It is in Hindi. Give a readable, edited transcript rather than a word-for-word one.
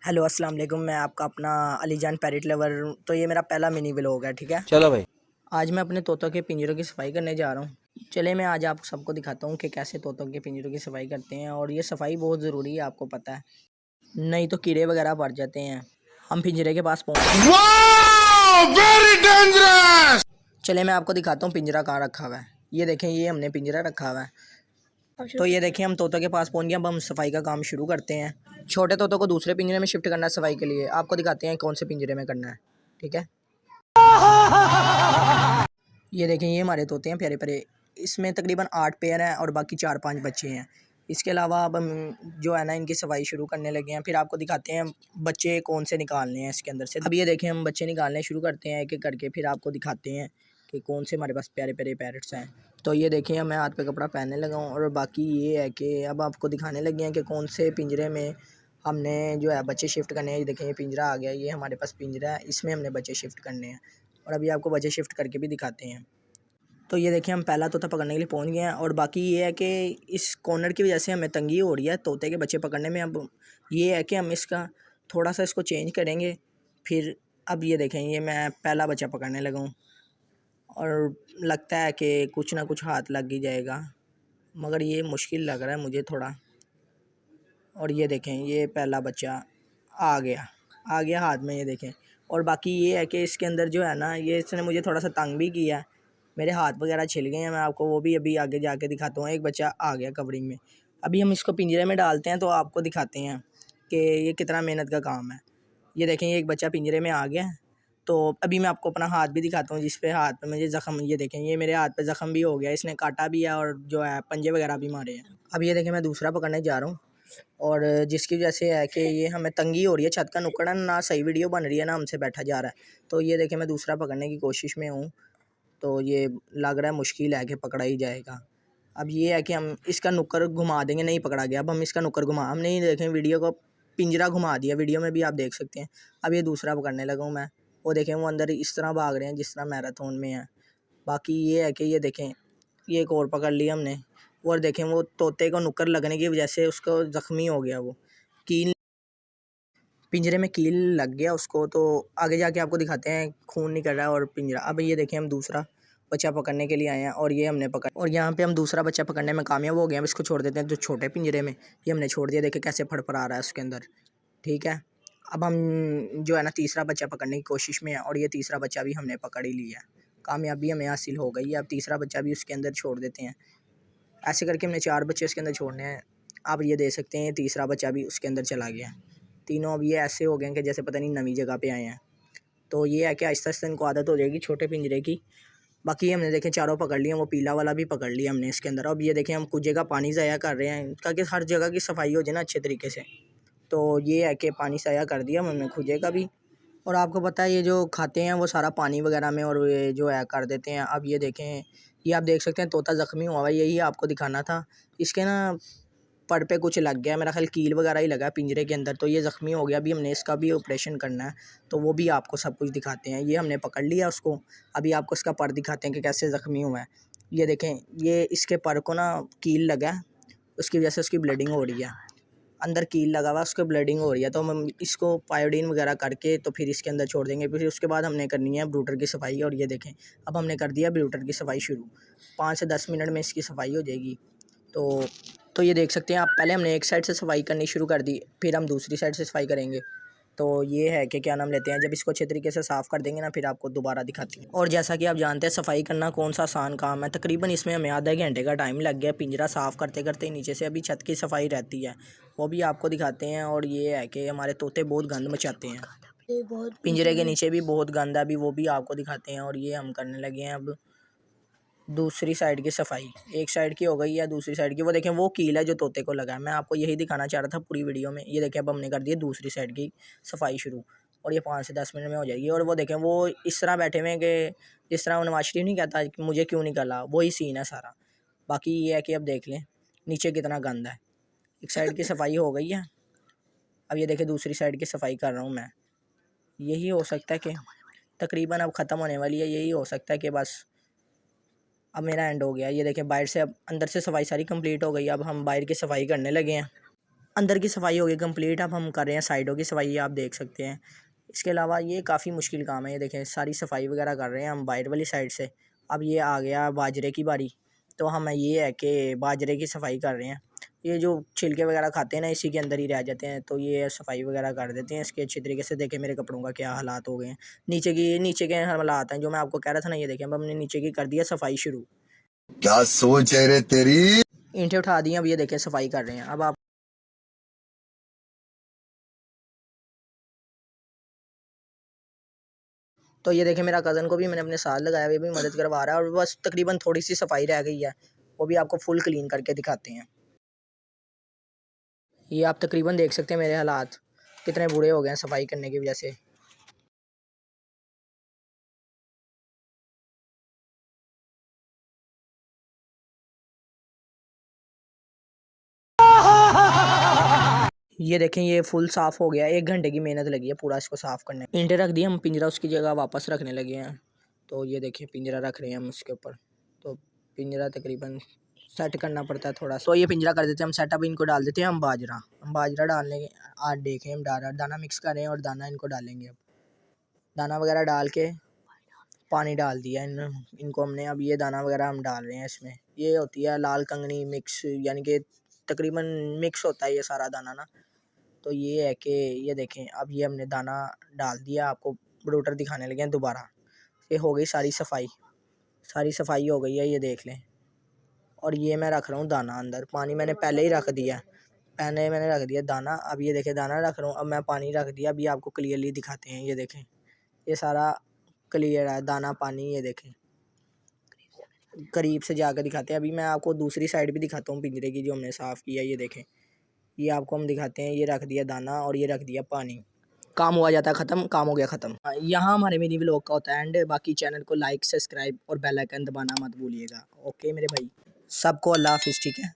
हेलो अस्सलाम वालेकुम। मैं आपका अपना अलीजान पैरेट लवर। तो ये मेरा पहला मिनी व्लॉग है, ठीक है। चलो भाई। आज मैं अपने तोतों के पिंजरों की सफाई करने जा रहा हूँ। चलिए मैं आज आप सबको दिखाता हूँ कि कैसे तोतों के पिंजरों की सफाई करते हैं। और ये सफाई बहुत ज़रूरी है, आपको पता है, नहीं तो कीड़े वगैरह बढ़ जाते हैं। हम पिंजरे के पास पहुँच। Very dangerous. चलिए मैं आपको दिखाता हूँ पिंजरा कहाँ रखा हुआ है। ये देखें, ये हमने पिंजरा रखा हुआ है। तो ये देखिए हम तोतों के पास पहुँच गए। अब हम सफाई का काम शुरू करते हैं। छोटे तोतों को दूसरे पिंजरे में शिफ्ट करना है सफाई के लिए। आपको दिखाते हैं कौन से पिंजरे में करना है, ठीक है। ये देखें, ये हमारे तोते हैं प्यारे प्यारे। इसमें तकरीबन 8 पेयर हैं और बाकी 4-5 बच्चे हैं। इसके अलावा अब हम जो है ना इनकी सफाई शुरू करने लगे हैं। फिर आपको दिखाते हैं बच्चे कौन से निकालने हैं इसके अंदर से। अब ये देखें हम बच्चे निकालने शुरू करते हैं एक एक करके। फिर आपको दिखाते हैं कि कौन से हमारे पास प्यारे प्यारे पैरट्स हैं। तो ये देखिए मैं हाथ पे कपड़ा पहनने लगा हूँ। और बाकी ये है कि अब आपको दिखाने लगे हैं कि कौन से पिंजरे में हमने जो है बच्चे शिफ्ट करने हैं। ये देखें, ये पिंजरा आ गया, ये हमारे पास पिंजरा है, इसमें हमने बच्चे शिफ्ट करने हैं। और अभी आपको बच्चे शिफ्ट करके भी दिखाते हैं। तो ये देखिए हम पहला तोता पकड़ने के लिए पहुंच गए हैं। और बाकी ये है कि इस कॉर्नर की वजह से हमें तंगी हो रही है तोते के बच्चे पकड़ने में। अब ये है कि हम इसका थोड़ा सा इसको चेंज करेंगे। फिर अब ये देखें, ये मैं पहला बच्चा पकड़ने लगा हूँ और लगता है कि कुछ ना कुछ हाथ लग ही जाएगा, मगर ये मुश्किल लग रहा है मुझे थोड़ा। और ये देखें, ये पहला बच्चा आ गया हाथ में, ये देखें। और बाकी ये है कि इसके अंदर जो है ना, ये इसने मुझे थोड़ा सा तंग भी किया है। मेरे हाथ वगैरह छिल गए हैं, मैं आपको वो भी अभी आगे जाके दिखाता हूँ। एक बच्चा आ गया कवरिंग में। अभी हम इसको पिंजरे में डालते हैं तो आपको दिखाते हैं कि ये कितना मेहनत का काम है। ये देखें, ये एक बच्चा पिंजरे में आ गया है। तो अभी मैं आपको अपना हाथ भी दिखाता हूँ जिस पे हाथ पे मुझे ज़ख़म, ये देखें, ये मेरे हाथ पे ज़ख़म भी हो गया, इसने काटा भी है और जो है पंजे वगैरह भी मारे हैं। अब ये देखें मैं दूसरा पकड़ने जा रहा हूँ। और जिसकी वजह से है कि ये हमें तंगी हो रही है, छत का नुक्कड़ है ना, सही वीडियो बन रही है ना, हमसे बैठा जा रहा है। तो ये देखें मैं दूसरा पकड़ने की कोशिश में हूँ। तो ये लग रहा है मुश्किल है कि पकड़ा ही जाएगा। अब ये है कि हम इसका नुक्कड़ घुमा देंगे, नहीं पकड़ा गया। अब हम इसका नुक्कड़ हमने ही देखें वीडियो को पिंजरा घुमा दिया, वीडियो में भी आप देख सकते हैं। अब ये दूसरा पकड़ने लगा हूँ मैं। वो देखें वो अंदर इस तरह भाग रहे हैं जिस तरह मैराथन में है। बाकी ये है कि ये देखें, ये एक और पकड़ लिया हमने। और देखें वो तोते को नुक्कड़ लगने की वजह से उसको ज़ख्मी हो गया, वो कील, पिंजरे में कील लग गया उसको। तो आगे जाके आपको दिखाते हैं, खून निकल रहा है और पिंजरा। अब ये देखें हम दूसरा बच्चा पकड़ने के लिए आए हैं और ये हमने पकड़, और यहाँ पे हम दूसरा बच्चा पकड़ने में कामयाब हो गए। हम इसको छोड़ देते हैं जो छोटे पिंजरे में, ये हमने छोड़ दिया। देखें कैसे फड़फड़ा रहा है उसके अंदर, ठीक है। अब हम जो है ना तीसरा बच्चा पकड़ने की कोशिश में है और ये तीसरा बच्चा भी हमने पकड़ ही लिया। कामयाबी हमें हासिल हो गई है। अब तीसरा बच्चा भी उसके अंदर छोड़ देते हैं। ऐसे करके हमने 4 बच्चे उसके अंदर छोड़ने हैं। आप ये देख सकते हैं तीसरा बच्चा भी उसके अंदर चला गया। तीनों अब ये ऐसे हो गए हैं कि जैसे पता नहीं नवी जगह पे आए हैं। तो ये है कि आहिस्ता आहिस्ता इनको आदत हो जाएगी छोटे पिंजरे की। बाकी हमने देखें चारों पकड़ लिए, वो पीला वाला भी पकड़ लिया हमने इसके अंदर। अब ये देखें हम कुछ जगह पानी ज़ाया कर रहे हैं ताकि हर जगह की सफाई हो जाए ना अच्छे तरीके से। तो ये है कि पानी ज़ाया कर दिया हमने खुजे का भी। और आपको पता है ये जो खाते हैं वो सारा पानी वगैरह में और ये जो है कर देते हैं। अब ये देखें, ये आप देख सकते हैं तोता ज़ख्मी हुआ है, यही आपको दिखाना था। इसके ना पर पे कुछ लग गया, मेरा ख्याल कील वगैरह ही लगा है पिंजरे के अंदर, तो ये ज़ख्मी हो गया। अभी हमने इसका भी ऑपरेशन करना है, तो वो भी आपको सब कुछ दिखाते हैं। ये हमने पकड़ लिया उसको, अभी आपको इसका पर दिखाते हैं कि कैसे ज़ख्मी हुआ है। ये देखें, ये इसके पर को ना कील लगा है, उसकी वजह से उसकी ब्लीडिंग हो रही है। अंदर कील लगा हुआ, उसको ब्लीडिंग हो रही है। तो हम इसको पायोडीन वगैरह करके तो फिर इसके अंदर छोड़ देंगे। फिर उसके बाद हमने करनी है ब्रूटर की सफाई। और ये देखें अब हमने कर दिया ब्रूटर की सफाई शुरू। 5 से 10 मिनट में इसकी सफाई हो जाएगी। तो ये देख सकते हैं आप, पहले हमने एक साइड से सफाई करनी शुरू कर दी, फिर हम दूसरी साइड से सफाई करेंगे। तो ये है कि क्या नाम लेते हैं, जब इसको अच्छे तरीके से साफ़ कर देंगे ना फिर आपको दोबारा दिखाती हैं। और जैसा कि आप जानते हैं सफाई करना कौन सा आसान काम है, तकरीबन इसमें हमें आधे घंटे का टाइम लग गया पिंजरा साफ़ करते करते। नीचे से अभी छत की सफाई रहती है, वो भी आपको दिखाते हैं। और ये है कि हमारे तोते बहुत गंद मचाते हैं, पिंजरे के नीचे भी बहुत गंद है, अभी वो भी आपको दिखाते हैं। और ये हम करने लगे हैं अब दूसरी साइड की सफाई। एक साइड की हो गई है, दूसरी साइड की वो देखें वो कील है जो तोते को लगा है। मैं आपको यही दिखाना चाह रहा था पूरी वीडियो में। ये देखें अब हमने कर दी दूसरी साइड की सफाई शुरू, और ये 5 से 10 मिनट में हो जाएगी। और वो देखें वो इस तरह बैठे हुए हैं कि जिस तरह वो नवाज शरीफ नहीं कहता कि मुझे क्यों निकाला, वही सीन है सारा। बाकी ये है कि अब देख लें नीचे कितना गंद है। एक साइड की सफाई हो गई है, अब ये देखें दूसरी साइड की सफाई कर रहा हूँ मैं। यही हो सकता है कि तकरीबन अब ख़त्म होने वाली है, यही हो सकता है कि बस अब मेरा एंड हो गया। ये देखें बाहर से, अब अंदर से सफाई सारी कंप्लीट हो गई। अब हम बाहर की सफाई करने लगे हैं। अंदर की सफाई हो गई कंप्लीट। अब हम कर रहे हैं साइडों की सफाई, आप देख सकते हैं। इसके अलावा ये काफ़ी मुश्किल काम है, ये देखें सारी सफाई वगैरह कर रहे हैं हम बाहर वाली साइड से। अब ये आ गया बाजरे की बारी, तो हम ये है कि बाजरे की सफाई कर रहे हैं। ये जो छिलके वगैरह खाते हैं ना, इसी के अंदर ही रह जाते हैं, तो ये सफाई वगैरह कर देते हैं इसके अच्छी तरीके से। देखें मेरे कपड़ों का क्या हालात हो गए हैं, नीचे के हालात हैं जो मैं आपको कह रहा था ना। ये देखें अब हमने नीचे की कर दिया सफाई शुरू। क्या सोच है रे तेरी। ईंटें उठा दी, अब ये देखें सफाई कर रहे हैं। अब आप तो ये देखें मेरा कज़न को भी मैंने अपने साथ लगाया, वो भी मदद करवा रहा है, और बस तकरीबन थोड़ी सी सफाई रह गई है, वो भी आपको फुल क्लीन करके दिखाते हैं। ये आप तकरीबन देख सकते हैं मेरे हालात कितने बुरे हो गए हैं सफाई करने की वजह से। ये देखें ये फुल साफ़ हो गया, 1 घंटे की मेहनत लगी है पूरा इसको साफ़ करने। ईंटें रख दी, हम पिंजरा उसकी जगह वापस रखने लगे हैं। तो ये देखें पिंजरा रख रहे हैं हम उसके ऊपर। तो पिंजरा तकरीबन सेट करना पड़ता है थोड़ा सा, तो ये पिंजरा कर देते हैं हम सेट। अब इनको डाल देते हैं हम बाजरा डालने के। आज देखें हम दाना मिक्स कर रहे हैं और दाना इनको डालेंगे। अब दाना वगैरह डाल के पानी डाल दिया इनको हमने। अब ये दाना वगैरह हम डाल रहे हैं इसमें। ये होती है लाल कंगनी मिक्स, यानी कि तकरीबन मिक्स होता है ये सारा दाना ना। तो ये है कि ये देखें अब ये हमने दाना डाल दिया, आपको ब्रूटर दिखाने लगे हैं दोबारा। ये हो गई सारी सफाई हो गई है, ये देख लें। और ये मैं रख रहा हूँ दाना अंदर, पानी मैंने पहले ही रख दिया, पहले मैंने रख दिया दाना। अब ये देखें दाना रख रहा हूँ, अब मैं पानी रख दिया। अभी आपको क्लियरली दिखाते हैं, ये देखें ये सारा क्लियर है दाना पानी। ये देखें करीब से जाकर दिखाते हैं। अभी मैं आपको दूसरी साइड भी दिखाता हूँ पिंजरे की जो हमने साफ़ किया। ये देखें ये आपको हम दिखाते हैं। ये रख दिया दाना और ये रख दिया पानी, काम हुआ जाता है ख़त्म, काम हो गया ख़त्म। यहाँ हमारे मिनी व्लॉग का होता है एंड। बाकी चैनल को लाइक सब्सक्राइब और बेल आइकन दबाना मत भूलिएगा। ओके मेरे भाई, सबको अल्लाह हाफिज़, ठीक है।